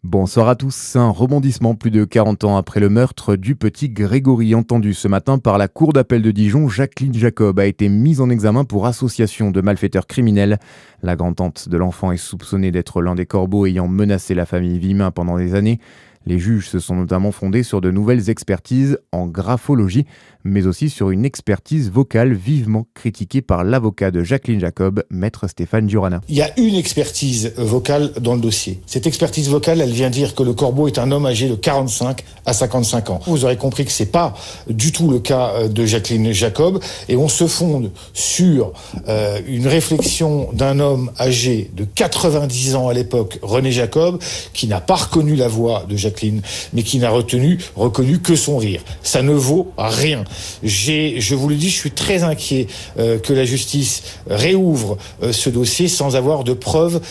Bonsoir à tous. Un rebondissement plus de 40 ans après le meurtre du petit Grégory entendu ce matin par la cour d'appel de Dijon. Jacqueline Jacob a été mise en examen pour association de malfaiteurs criminels. La grand-tante de l'enfant est soupçonnée d'être l'un des corbeaux ayant menacé la famille Vimin pendant des années. Les juges se sont notamment fondés sur de nouvelles expertises en graphologie, mais aussi sur une expertise vocale vivement critiquée par l'avocat de Jacqueline Jacob, maître Stéphane Durana. Il y a une expertise vocale dans le dossier. Cette expertise vocale, elle vient dire que le corbeau est un homme âgé de 45 à 55 ans. Vous aurez compris que c'est pas du tout le cas de Jacqueline Jacob, et on se fonde sur une réflexion d'un homme âgé de 90 ans à l'époque, René Jacob, qui n'a pas reconnu la voix de Jacqueline, mais qui n'a reconnu que son rire. Ça ne vaut rien. Je vous le dis, je suis très inquiet que la justice réouvre ce dossier sans avoir de preuves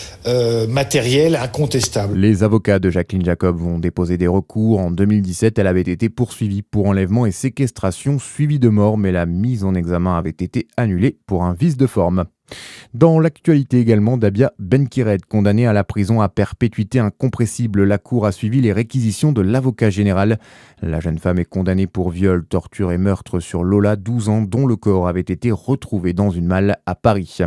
matérielles incontestables. Les avocats de Jacqueline Jacob vont déposer des recours. En 2017, elle avait été poursuivie pour enlèvement et séquestration suivie de mort, mais la mise en examen avait été annulée pour un vice de forme. Dans l'actualité également, Dabia Benkired, condamnée à la prison à perpétuité incompressible. La cour a suivi les réquisitions de l'avocat général. La jeune femme est condamnée pour viol, torture et meurtre sur Lola, 12 ans, dont le corps avait été retrouvé dans une malle à Paris.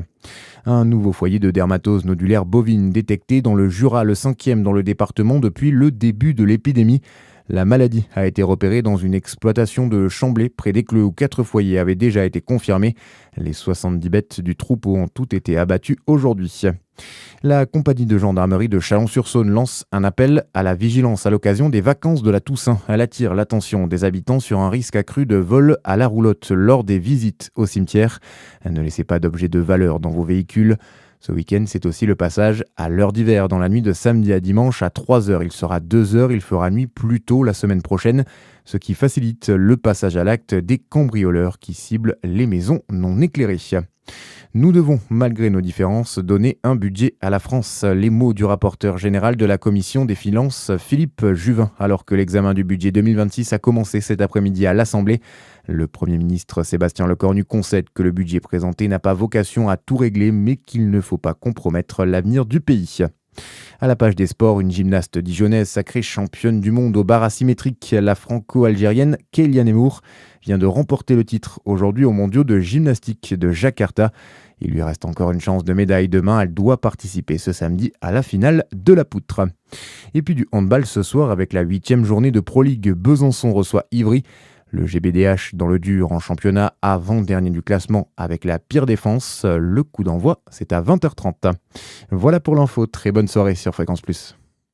Un nouveau foyer de dermatose nodulaire bovine détecté dans le Jura, le 5e dans le département depuis le début de l'épidémie. La maladie a été repérée dans une exploitation de Chamblay, près d'Écleux, où 4 foyers avaient déjà été confirmés. Les 70 bêtes du troupeau ont toutes été abattues aujourd'hui. La compagnie de gendarmerie de Chalon-sur-Saône lance un appel à la vigilance à l'occasion des vacances de la Toussaint. Elle attire l'attention des habitants sur un risque accru de vol à la roulotte lors des visites au cimetière. Ne laissez pas d'objets de valeur dans vos véhicules. Ce week-end, c'est aussi le passage à l'heure d'hiver. Dans la nuit de samedi à dimanche à 3h, il sera 2h, il fera nuit plus tôt la semaine prochaine, ce qui facilite le passage à l'acte des cambrioleurs qui ciblent les maisons non éclairées. Nous devons, malgré nos différences, donner un budget à la France. Les mots du rapporteur général de la Commission des finances, Philippe Juvin, alors que l'examen du budget 2026 a commencé cet après-midi à l'Assemblée. Le Premier ministre Sébastien Lecornu concède que le budget présenté n'a pas vocation à tout régler, mais qu'il ne faut pas compromettre l'avenir du pays. À la page des sports, une gymnaste dijonnaise sacrée championne du monde au bar asymétrique, la franco-algérienne Kéliane Emour, vient de remporter le titre aujourd'hui aux mondiaux de gymnastique de Jakarta. Il lui reste encore une chance de médaille demain. Elle doit participer ce samedi à la finale de la poutre. Et puis du handball ce soir avec la 8e journée de Pro League. Besançon reçoit Ivry. Le GBDH dans le dur en championnat, avant-dernier du classement avec la pire défense. Le coup d'envoi, c'est à 20h30. Voilà pour l'info. Très bonne soirée sur Fréquence Plus.